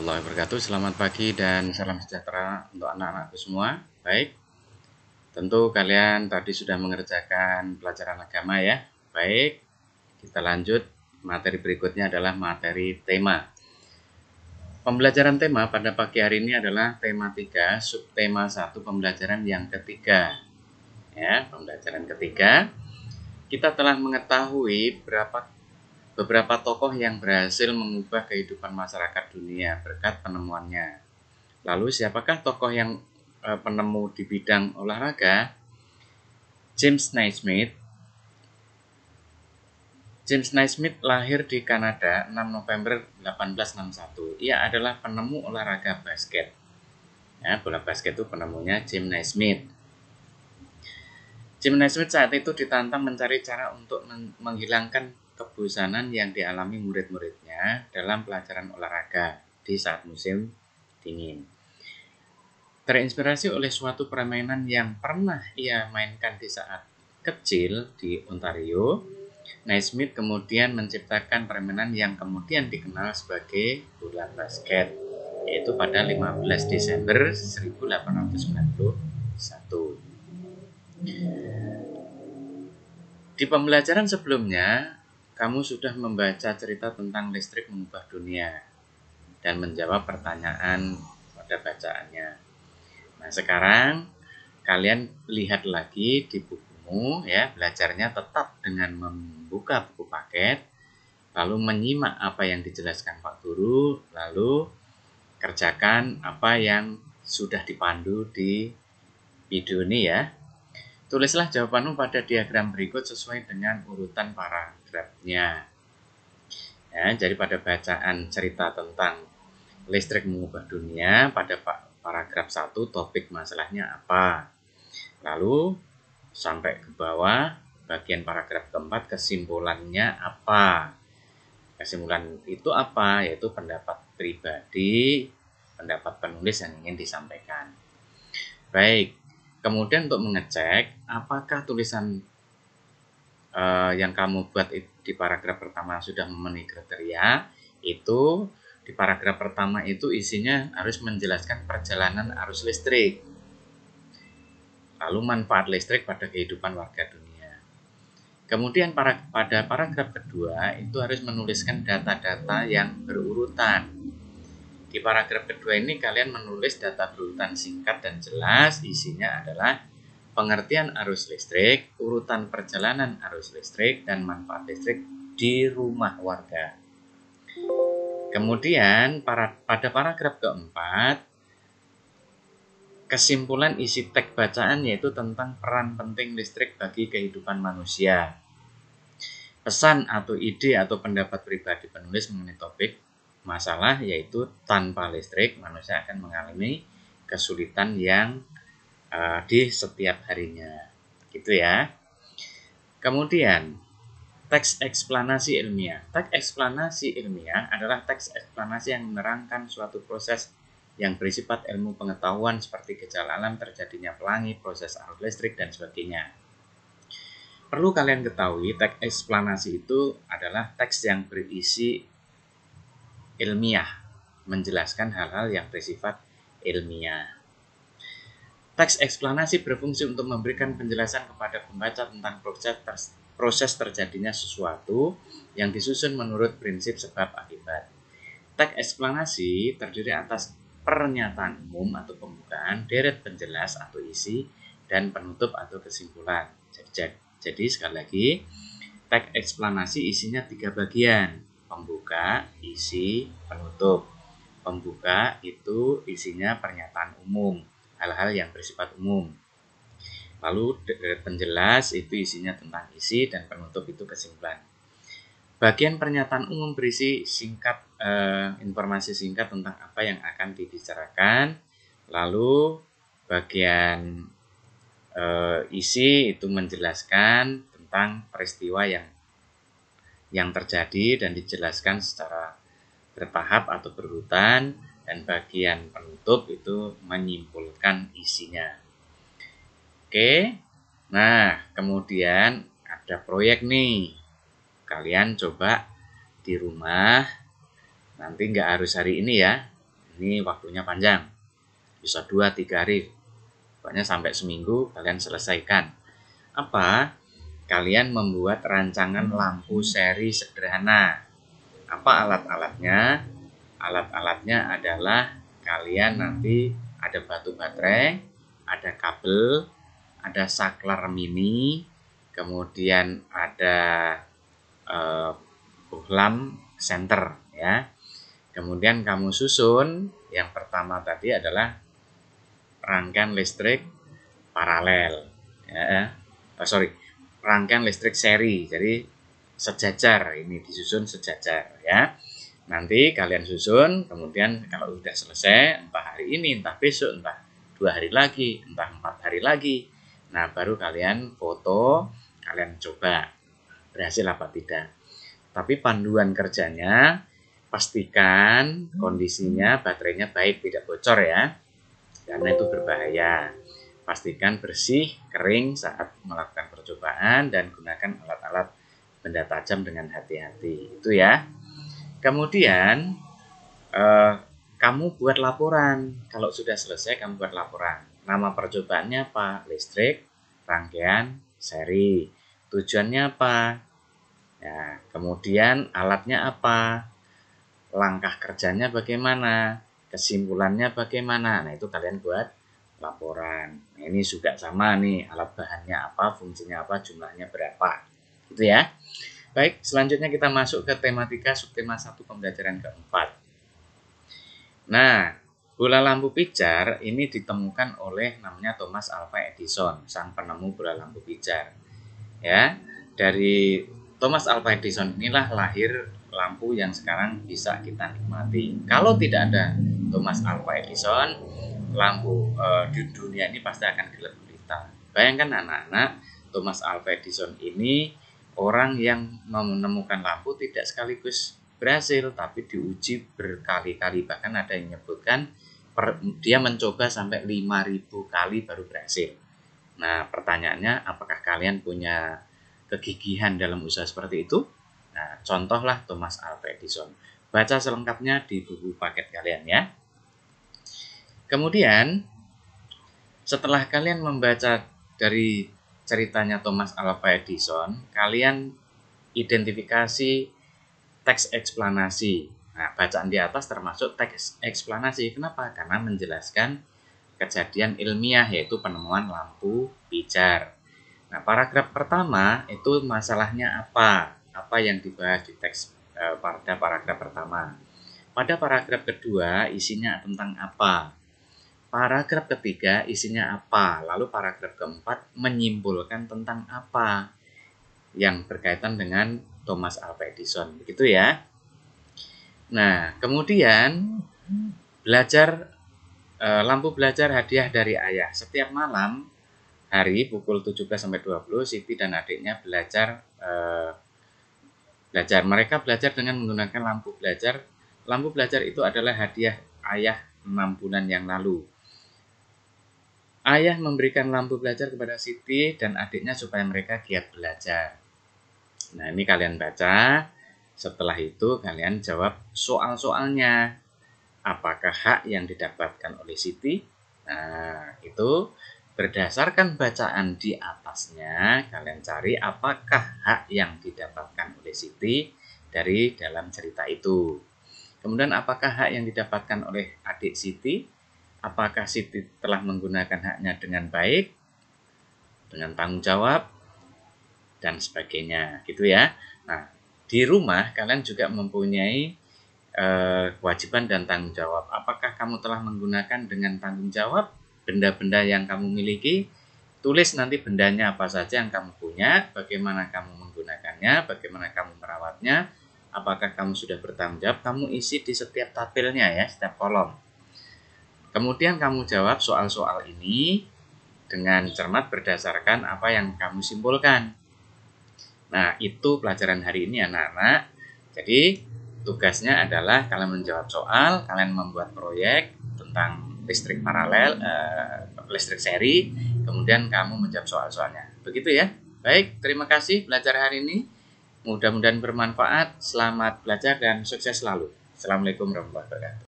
warahmatullahi wabarakatuh. Selamat pagi dan salam sejahtera untuk anak-anakku semua. Baik, tentu kalian tadi sudah mengerjakan pelajaran agama ya. Baik, kita lanjut. Materi berikutnya adalah materi tema. Pembelajaran tema pada pagi hari ini adalah tema 3, subtema 1, pembelajaran yang ketiga. Ya, pembelajaran ketiga. Kita telah mengetahui beberapa tokoh yang berhasil mengubah kehidupan masyarakat dunia berkat penemuannya. Lalu siapakah tokoh yang penemu di bidang olahraga? James Naismith. James Naismith lahir di Kanada 6 November 1861. Ia adalah penemu olahraga basket. Ya, bola basket itu penemunya James Naismith. James Naismith saat itu ditantang mencari cara untuk menghilangkan kebosanan yang dialami murid-muridnya dalam pelajaran olahraga di saat musim dingin. Terinspirasi oleh suatu permainan yang pernah ia mainkan di saat kecil di Ontario, Naismith kemudian menciptakan permainan yang kemudian dikenal sebagai bola basket, yaitu pada 15 Desember 1891. Di pembelajaran sebelumnya, kamu sudah membaca cerita tentang listrik mengubah dunia dan menjawab pertanyaan pada bacaannya. Nah, sekarang kalian lihat lagi di bukumu ya, belajarnya tetap dengan membuka buku paket, lalu menyimak apa yang dijelaskan Pak Guru, lalu kerjakan apa yang sudah dipandu di video ini ya. Tulislah jawabanmu pada diagram berikut sesuai dengan urutan paragrafnya. Ya, jadi pada bacaan cerita tentang listrik mengubah dunia, pada paragraf 1 topik masalahnya apa. Lalu sampai ke bawah bagian paragraf keempat kesimpulannya apa. Kesimpulan itu apa? Yaitu pendapat pribadi, pendapat penulis yang ingin disampaikan. Baik, kemudian untuk mengecek apakah tulisan yang kamu buat di paragraf pertama sudah memenuhi kriteria, itu di paragraf pertama itu isinya harus menjelaskan perjalanan arus listrik, lalu manfaat listrik pada kehidupan warga dunia. Kemudian pada paragraf kedua itu harus menuliskan data-data yang berurutan. Di paragraf kedua ini kalian menulis data berurutan singkat dan jelas, isinya adalah pengertian arus listrik, urutan perjalanan arus listrik, dan manfaat listrik di rumah warga. Kemudian pada paragraf keempat, kesimpulan isi teks bacaan yaitu tentang peran penting listrik bagi kehidupan manusia. Pesan atau ide atau pendapat pribadi penulis mengenai topik masalah yaitu tanpa listrik manusia akan mengalami kesulitan yang di setiap harinya, gitu ya. Kemudian teks eksplanasi ilmiah. Teks eksplanasi ilmiah adalah teks eksplanasi yang menerangkan suatu proses yang bersifat ilmu pengetahuan seperti gejala alam, terjadinya pelangi, proses arus listrik, dan sebagainya. Perlu kalian ketahui, teks eksplanasi itu adalah teks yang berisi ilmiah, menjelaskan hal-hal yang bersifat ilmiah. Teks eksplanasi berfungsi untuk memberikan penjelasan kepada pembaca tentang proses terjadinya sesuatu yang disusun menurut prinsip sebab akibat. Teks eksplanasi terdiri atas pernyataan umum atau pembukaan, deret penjelas atau isi, dan penutup atau kesimpulan. Jadi sekali lagi, teks eksplanasi isinya 3 bagian: pembuka, isi, penutup. Pembuka itu isinya pernyataan umum, hal-hal yang bersifat umum. Lalu penjelas itu isinya tentang isi, dan penutup itu kesimpulan. Bagian pernyataan umum berisi singkat, informasi singkat tentang apa yang akan dibicarakan. Lalu bagian isi itu menjelaskan tentang peristiwa yang terjadi dan dijelaskan secara bertahap atau berurutan. Dan bagian penutup itu menyimpulkan isinya. Oke, nah kemudian ada proyek nih. Kalian coba di rumah, nanti nggak harus hari ini ya. Ini waktunya panjang, bisa 2-3 hari, pokoknya sampai seminggu kalian selesaikan. Apa? Kalian membuat rancangan lampu seri sederhana. Apa alat-alatnya? Alat-alatnya adalah kalian nanti ada batu baterai, ada kabel, ada saklar mini, kemudian ada bohlam senter ya. Kemudian kamu susun, yang pertama tadi adalah rangkaian listrik paralel ya. Rangkaian listrik seri. Jadi sejajar, ini disusun sejajar ya. Nanti kalian susun, kemudian kalau sudah selesai, entah hari ini, entah besok, entah 2 hari lagi, entah 4 hari lagi. Nah, baru kalian foto, kalian coba berhasil apa tidak. Tapi panduan kerjanya, pastikan kondisinya baterainya baik, tidak bocor ya, karena itu berbahaya. Pastikan bersih, kering saat melakukan percobaan, dan gunakan alat-alat benda tajam dengan hati-hati. Itu ya. Kemudian kamu buat laporan. Kalau sudah selesai, kamu buat laporan. Nama percobaannya apa? Listrik rangkaian seri. Tujuannya apa? Ya, kemudian alatnya apa? Langkah kerjanya bagaimana? Kesimpulannya bagaimana? Nah, itu kalian buat laporan. Nah, ini juga sama nih, alat bahannya apa, fungsinya apa, jumlahnya berapa. Gitu ya. Baik, selanjutnya kita masuk ke tematika subtema 1 pembelajaran keempat. Nah, bola lampu pijar ini ditemukan oleh namanya Thomas Alva Edison, sang penemu bola lampu pijar. Ya, dari Thomas Alva Edison inilah lahir lampu yang sekarang bisa kita nikmati. Kalau tidak ada Thomas Alva Edison, lampu di dunia ini pasti akan gelap gulita. Bayangkan anak-anak, Thomas Alva Edison ini orang yang menemukan lampu tidak sekaligus berhasil, tapi diuji berkali-kali. Bahkan ada yang menyebutkan dia mencoba sampai 5.000 kali baru berhasil. Nah, pertanyaannya, apakah kalian punya kegigihan dalam usaha seperti itu? Nah, contohlah Thomas Alva Edison. Baca selengkapnya di buku paket kalian ya. Kemudian, setelah kalian membaca dari ceritanya Thomas Alva Edison, kalian identifikasi teks eksplanasi. Nah, bacaan di atas termasuk teks eksplanasi. Kenapa? Karena menjelaskan kejadian ilmiah, yaitu penemuan lampu pijar. Nah, paragraf pertama itu masalahnya apa? Apa yang dibahas di teks pada paragraf pertama. Pada paragraf kedua isinya tentang apa? Paragraf ketiga isinya apa? Lalu paragraf keempat menyimpulkan tentang apa yang berkaitan dengan Thomas Alva Edison. Begitu ya. Nah, kemudian belajar lampu belajar hadiah dari ayah. Setiap malam hari pukul 17-20 Siti dan adiknya belajar. Mereka belajar dengan menggunakan lampu belajar. Lampu belajar itu adalah hadiah ayah 6 bulan yang lalu. Ayah memberikan lampu belajar kepada Siti dan adiknya supaya mereka giat belajar. Nah, ini kalian baca. Setelah itu kalian jawab soal-soalnya. Apakah hak yang didapatkan oleh Siti? Nah, itu berdasarkan bacaan di atasnya, kalian cari apakah hak yang didapatkan oleh Siti dari dalam cerita itu. Kemudian apakah hak yang didapatkan oleh adik Siti? Apakah Siti telah menggunakan haknya dengan baik, dengan tanggung jawab, dan sebagainya, gitu ya. Nah, di rumah kalian juga mempunyai kewajiban dan tanggung jawab. Apakah kamu telah menggunakan dengan tanggung jawab benda-benda yang kamu miliki? Tulis nanti bendanya apa saja yang kamu punya, bagaimana kamu menggunakannya, bagaimana kamu merawatnya, apakah kamu sudah bertanggung jawab, kamu isi di setiap tabelnya ya, setiap kolom. Kemudian kamu jawab soal-soal ini dengan cermat berdasarkan apa yang kamu simpulkan. Nah, itu pelajaran hari ini anak-anak. Jadi, tugasnya adalah kalian menjawab soal, kalian membuat proyek tentang listrik paralel, listrik seri, kemudian kamu menjawab soal-soalnya. Begitu ya. Baik, terima kasih belajar hari ini. Mudah-mudahan bermanfaat. Selamat belajar dan sukses selalu. Assalamualaikum warahmatullahi wabarakatuh.